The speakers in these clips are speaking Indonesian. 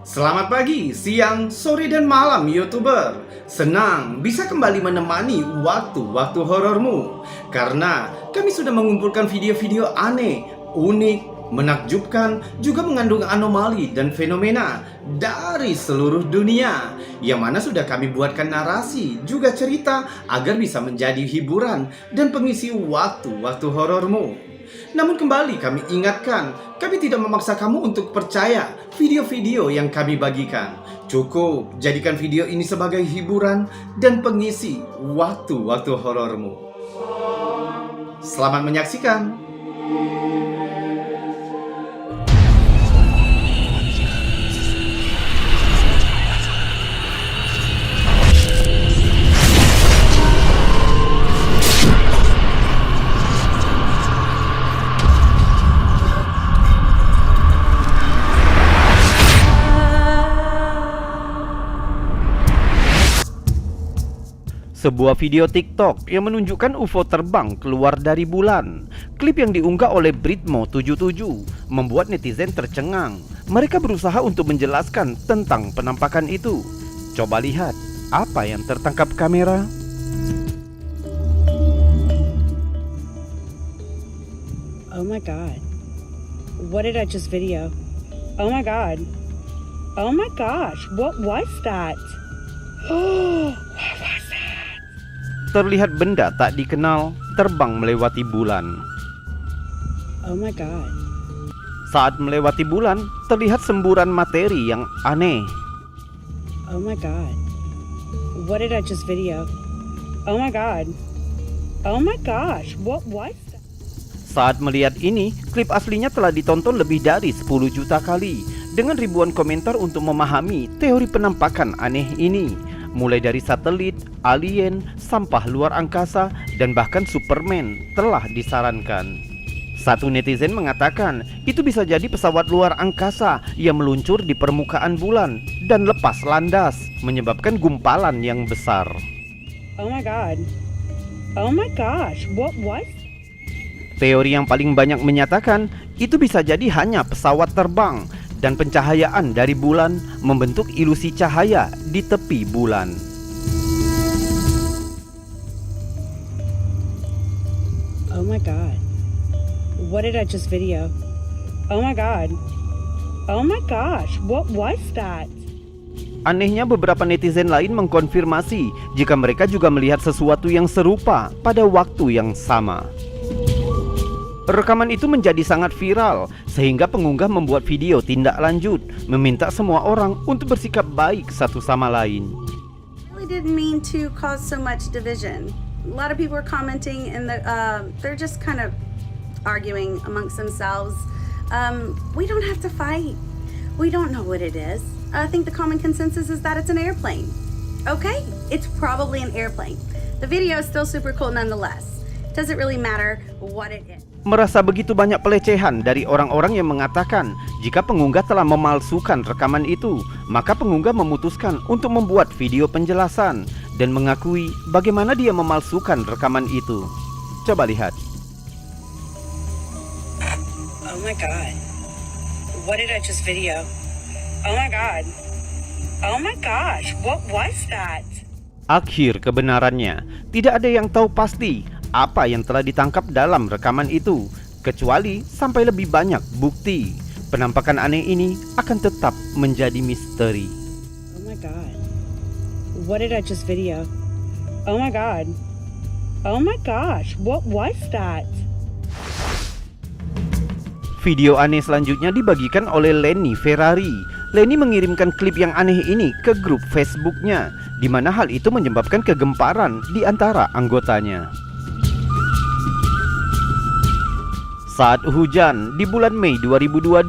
Selamat pagi, siang, sore, dan malam YouTuber. Senang bisa kembali menemani waktu-waktu horormu. Karena kami sudah mengumpulkan video-video aneh, unik, menakjubkan, juga mengandung anomali dan fenomena dari seluruh dunia. Yang mana sudah kami buatkan narasi, juga cerita agar bisa menjadi hiburan dan pengisi waktu-waktu horormu. Namun kembali kami ingatkan, kami tidak memaksa kamu untuk percaya video-video yang kami bagikan. Cukup jadikan video ini sebagai hiburan dan pengisi waktu-waktu horormu. Selamat menyaksikan. Sebuah video TikTok yang menunjukkan UFO terbang keluar dari bulan. Klip yang diunggah oleh Britmo77 membuat netizen tercengang. Mereka berusaha untuk menjelaskan tentang penampakan itu. Coba lihat apa yang tertangkap kamera. Oh my god. What did I just video? Oh my god. Oh my gosh, what was that? Oh, what was that? Terlihat benda tak dikenal terbang melewati bulan. Oh my god. Saat melewati bulan, terlihat semburan materi yang aneh. Oh my god. What did I just video? Oh my god. Oh my gosh, what was that? Saat melihat ini, klip aslinya telah ditonton lebih dari 10 juta kali dengan ribuan komentar untuk memahami teori penampakan aneh ini. Mulai dari satelit, alien, sampah luar angkasa, dan bahkan Superman telah disarankan. Satu netizen mengatakan itu bisa jadi pesawat luar angkasa yang meluncur di permukaan bulan dan lepas landas, menyebabkan gumpalan yang besar. Oh my god. Oh my gosh, what was? Teori yang paling banyak menyatakan itu bisa jadi hanya pesawat terbang dan pencahayaan dari bulan membentuk ilusi cahaya di tepi bulan. Oh my god. What did I just video? Oh my god. Oh my gosh, what was that? Anehnya beberapa netizen lain mengkonfirmasi jika mereka juga melihat sesuatu yang serupa pada waktu yang sama. Rekaman itu menjadi sangat viral sehingga pengunggah membuat video tindak lanjut meminta semua orang untuk bersikap baik satu sama lain. Really didn't mean to cause so much division. A lot of people are commenting and they're just kind of arguing amongst themselves. We don't have to fight. We don't know what it is. I think the common consensus is that it's an airplane. Okay, it's probably an airplane. The video is still super cool nonetheless. Doesn't really matter what it is. Merasa begitu banyak pelecehan dari orang-orang yang mengatakan jika pengunggah telah memalsukan rekaman itu, maka pengunggah memutuskan untuk membuat video penjelasan dan mengakui bagaimana dia memalsukan rekaman itu. Coba lihat. Oh my god. What did I just video? Oh my god. Oh my gosh, what was that? Akhir kebenarannya, tidak ada yang tahu pasti apa yang telah ditangkap dalam rekaman itu, kecuali sampai lebih banyak bukti. Penampakan aneh ini akan tetap menjadi misteri. Oh my god. What did I just video? Oh my god. Oh my gosh, what was that? Video aneh selanjutnya dibagikan oleh Lenny Ferrari. Lenny mengirimkan klip yang aneh ini ke grup Facebooknya, di mana hal itu menyebabkan kegemparan di antara anggotanya. Saat hujan di bulan Mei 2022,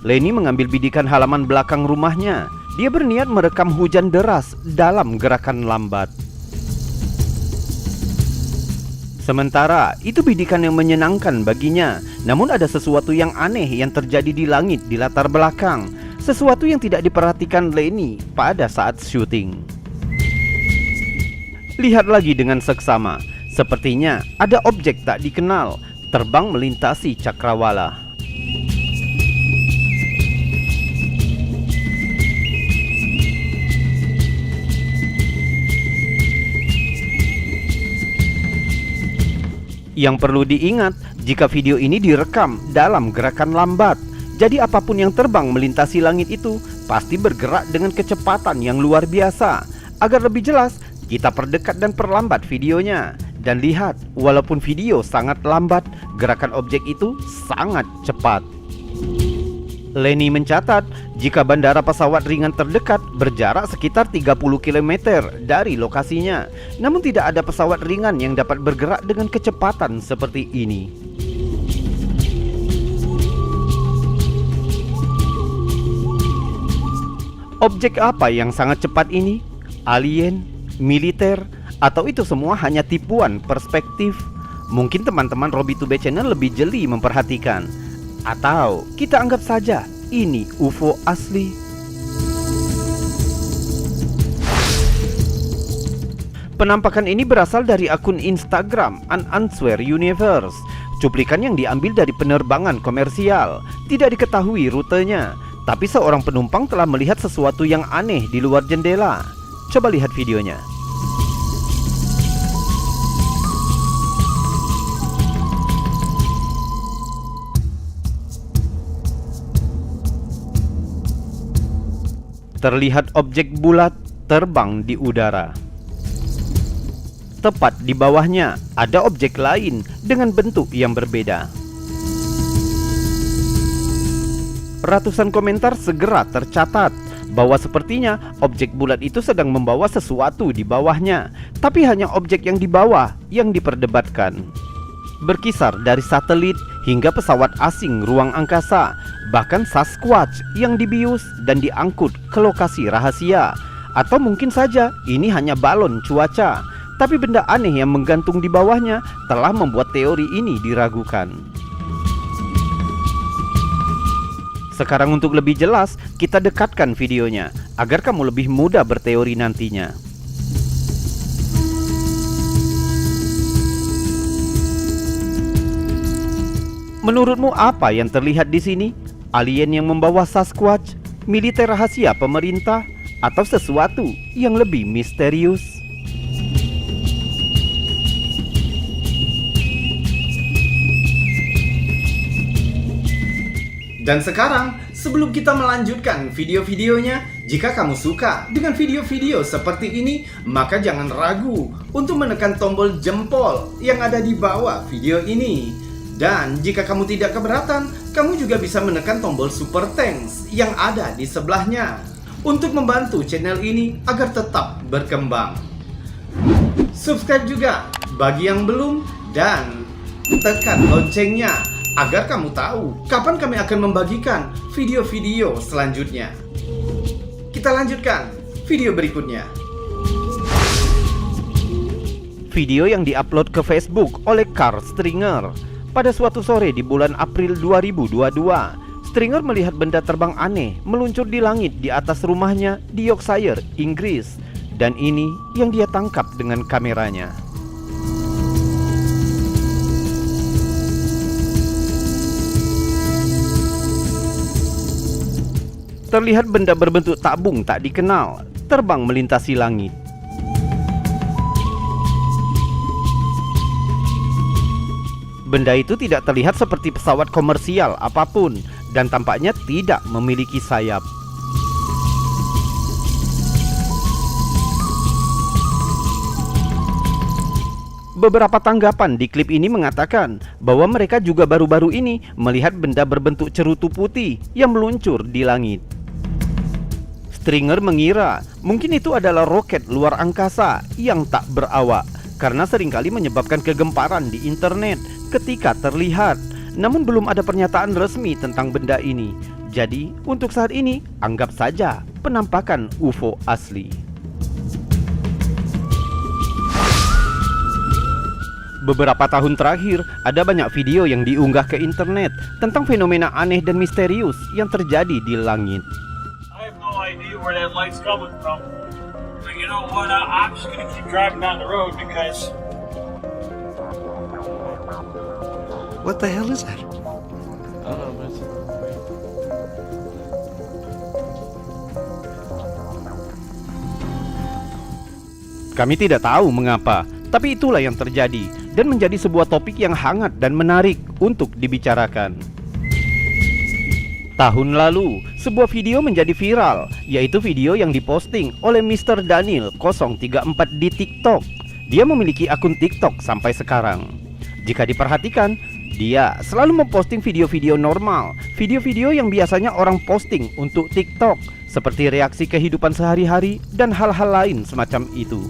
Lenny mengambil bidikan halaman belakang rumahnya. Dia berniat merekam hujan deras dalam gerakan lambat. Sementara itu bidikan yang menyenangkan baginya, namun ada sesuatu yang aneh yang terjadi di langit di latar belakang. Sesuatu yang tidak diperhatikan Lenny pada saat syuting. Lihat lagi dengan seksama. Sepertinya ada objek tak dikenal terbang melintasi cakrawala. Yang perlu diingat, jika video ini direkam dalam gerakan lambat, jadi apapun yang terbang melintasi langit itu pasti bergerak dengan kecepatan yang luar biasa. Agar lebih jelas, kita perdekat dan perlambat videonya. Dan lihat, walaupun video sangat lambat, gerakan objek itu sangat cepat. Lenny mencatat, jika bandara pesawat ringan terdekat berjarak sekitar 30 km dari lokasinya. Namun tidak ada pesawat ringan yang dapat bergerak dengan kecepatan seperti ini. Objek apa yang sangat cepat ini? Alien? Militer? Atau itu semua hanya tipuan perspektif? Mungkin teman-teman Robi2B Channel lebih jeli memperhatikan. Atau kita anggap saja ini UFO asli. Penampakan ini berasal dari akun Instagram Unanswered Universe. Cuplikan yang diambil dari penerbangan komersial. Tidak diketahui rutenya, tapi seorang penumpang telah melihat sesuatu yang aneh di luar jendela. Coba lihat videonya. Terlihat objek bulat terbang di udara. Tepat di bawahnya ada objek lain dengan bentuk yang berbeda. Ratusan komentar segera tercatat bahwa sepertinya objek bulat itu sedang membawa sesuatu di bawahnya, tapi hanya objek yang di bawah yang diperdebatkan. Berkisar dari satelit hingga pesawat asing ruang angkasa, bahkan Sasquatch yang dibius dan diangkut ke lokasi rahasia. Atau mungkin saja ini hanya balon cuaca, tapi benda aneh yang menggantung di bawahnya telah membuat teori ini diragukan. Sekarang untuk lebih jelas, kita dekatkan videonya agar kamu lebih mudah berteori nantinya. Menurutmu apa yang terlihat di sini? Alien yang membawa Sasquatch, militer rahasia pemerintah, atau sesuatu yang lebih misterius? Dan sekarang, sebelum kita melanjutkan video-videonya, jika kamu suka dengan video-video seperti ini, maka jangan ragu untuk menekan tombol jempol yang ada di bawah video ini. Dan jika kamu tidak keberatan, kamu juga bisa menekan tombol super thanks yang ada di sebelahnya untuk membantu channel ini agar tetap berkembang. Subscribe juga bagi yang belum dan tekan loncengnya agar kamu tahu kapan kami akan membagikan video-video selanjutnya. Kita lanjutkan video berikutnya. Video yang diupload ke Facebook oleh Carl Stringer. Pada suatu sore di bulan April 2022, Stringer melihat benda terbang aneh meluncur di langit di atas rumahnya di Yorkshire, Inggris. Dan ini yang dia tangkap dengan kameranya. Terlihat benda berbentuk tabung tak dikenal terbang melintasi langit. Benda itu tidak terlihat seperti pesawat komersial apapun dan tampaknya tidak memiliki sayap. Beberapa tanggapan di klip ini mengatakan bahwa mereka juga baru-baru ini melihat benda berbentuk cerutu putih yang meluncur di langit. Stringer mengira mungkin itu adalah roket luar angkasa yang tak berawak, karena seringkali menyebabkan kegemparan di internet ketika terlihat. Namun belum ada pernyataan resmi tentang benda ini. Jadi untuk saat ini anggap saja penampakan UFO asli. Beberapa tahun terakhir ada banyak video yang diunggah ke internet tentang fenomena aneh dan misterius yang terjadi di langit. I have no idea where that light's coming from. But you know what? I'm just gonna keep driving down the road because What the hell is that? Kami tidak tahu mengapa, tapi itulah yang terjadi dan menjadi sebuah topik yang hangat dan menarik untuk dibicarakan. Tahun lalu, sebuah video menjadi viral, yaitu video yang diposting oleh Mr. Daniel 034 di TikTok. Dia memiliki akun TikTok sampai sekarang. Jika diperhatikan, dia selalu memposting video-video normal, video-video yang biasanya orang posting untuk TikTok, seperti reaksi kehidupan sehari-hari dan hal-hal lain semacam itu.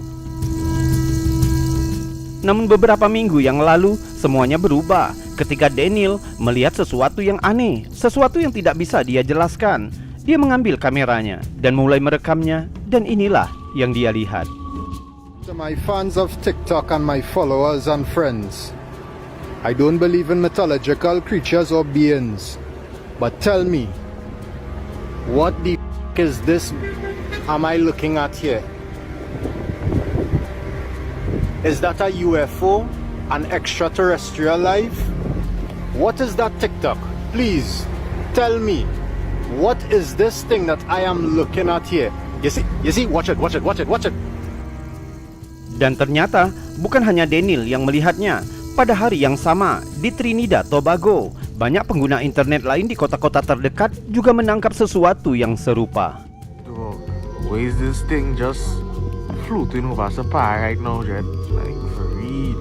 Namun beberapa minggu yang lalu, semuanya berubah ketika Daniel melihat sesuatu yang aneh, sesuatu yang tidak bisa dia jelaskan. Dia mengambil kameranya dan mulai merekamnya, dan inilah yang dia lihat. To my fans of TikTok and my followers and friends, I don't believe in mythological creatures or beings, but tell me, what the is this am I looking at here? Is that a UFO? An extraterrestrial life? What is that TikTok? Please, tell me, what is this thing that I am looking at here? You see, watch it. Dan ternyata bukan hanya Daniel yang melihatnya. Pada hari yang sama, di Trinidad Tobago, banyak pengguna internet lain di kota-kota terdekat juga menangkap sesuatu yang serupa. Why is this thing just floating over Sapa right now, Jet? Like, for real.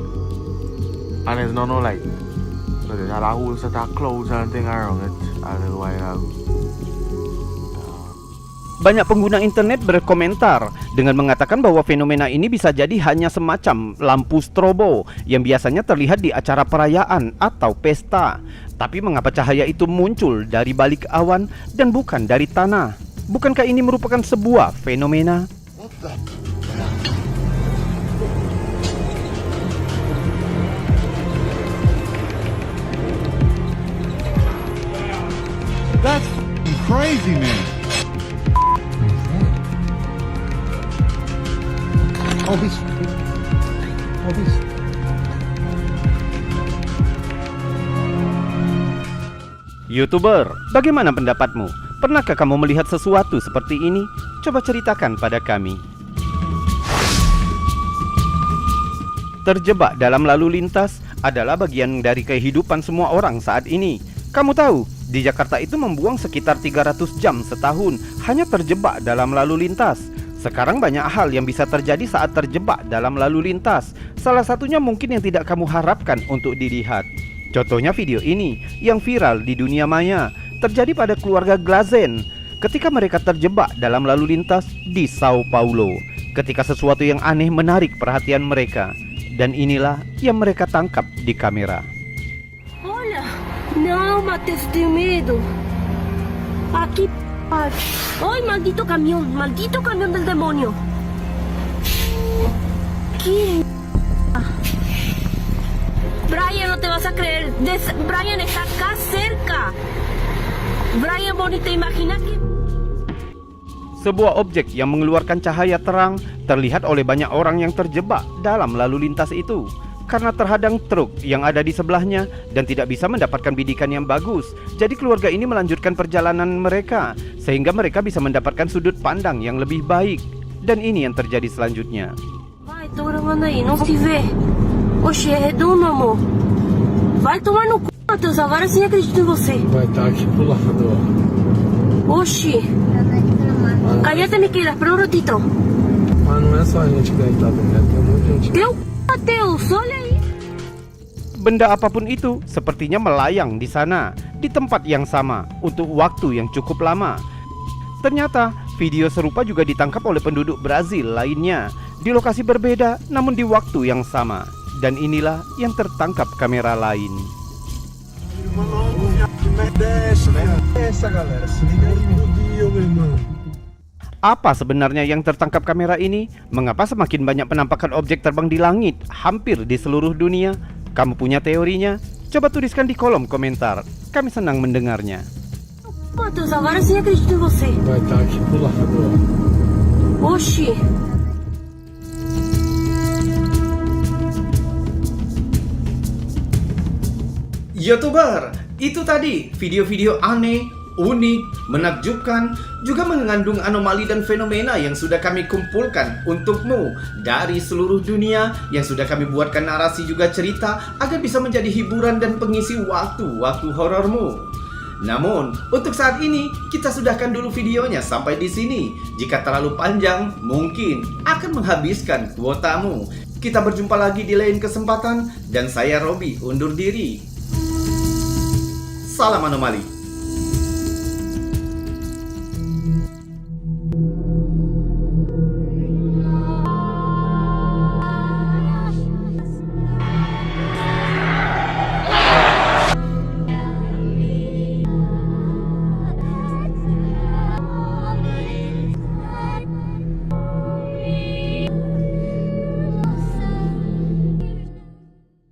And there's no light. So there's a whole set of clouds and thing around it a little while ago. Banyak pengguna internet berkomentar dengan mengatakan bahwa fenomena ini bisa jadi hanya semacam lampu strobo yang biasanya terlihat di acara perayaan atau pesta. Tapi mengapa cahaya itu muncul dari balik awan dan bukan dari tanah? Bukankah ini merupakan sebuah fenomena? That's crazy, man. YouTuber, bagaimana pendapatmu? Pernahkah kamu melihat sesuatu seperti ini? Coba ceritakan pada kami. Terjebak dalam lalu lintas adalah bagian dari kehidupan semua orang saat ini. Kamu tahu, di Jakarta itu membuang sekitar 300 jam setahun hanya terjebak dalam lalu lintas. Sekarang banyak hal yang bisa terjadi saat terjebak dalam lalu lintas. Salah satunya mungkin yang tidak kamu harapkan untuk dilihat. Contohnya video ini yang viral di dunia maya terjadi pada keluarga Glazen ketika mereka terjebak dalam lalu lintas di Sao Paulo. Ketika sesuatu yang aneh menarik perhatian mereka, dan inilah yang mereka tangkap di kamera. Olha, não, Matheus, tenho medo. Aqui, oi, maldito camión del demonio. ¿Qué? Brian, no te vas a creer. Brian está acá cerca. Brian, bonito, imagina que... Sebuah objek yang mengeluarkan cahaya terang terlihat oleh banyak orang yang terjebak dalam lalu lintas itu karena terhadang truk yang ada di sebelahnya dan tidak bisa mendapatkan bidikan yang bagus. Jadi keluarga ini melanjutkan perjalanan mereka sehingga mereka bisa mendapatkan sudut pandang yang lebih baik. Dan ini yang terjadi selanjutnya. Vai, tô gravando aí, não se vê. Oxi, é redondo, amor. Vai tomar no c, Matheus, agora sim acredito em você. Vai estar aqui pro lado, ó. Oxi. Cállate, Miquela, espera un ratito. Mas não é só a gente que deve estar vendo, tem muita gente. Teu c, Matheus, olha aí. Benda apapun itu sepertinya melayang di sana, di tempat yang sama, untuk waktu yang cukup lama. Ternyata video serupa juga ditangkap oleh penduduk Brazil lainnya di lokasi berbeda namun di waktu yang sama. Dan inilah yang tertangkap kamera lain. Apa sebenarnya yang tertangkap kamera ini? Mengapa semakin banyak penampakan objek terbang di langit hampir di seluruh dunia? Kamu punya teorinya? Coba tuliskan di kolom komentar. Kami senang mendengarnya. Matheus, agora sim acredito em você. Vai estar aqui pro lado, ó. Oxi. YouTuber, itu tadi video-video aneh, unik, menakjubkan, juga mengandung anomali dan fenomena yang sudah kami kumpulkan untukmu dari seluruh dunia, yang sudah kami buatkan narasi juga cerita agar bisa menjadi hiburan dan pengisi waktu-waktu horormu. Namun, untuk saat ini kita sudahkan dulu videonya sampai di sini. Jika terlalu panjang, mungkin akan menghabiskan kuotamu. Kita berjumpa lagi di lain kesempatan dan saya Robi undur diri. Salam anomali.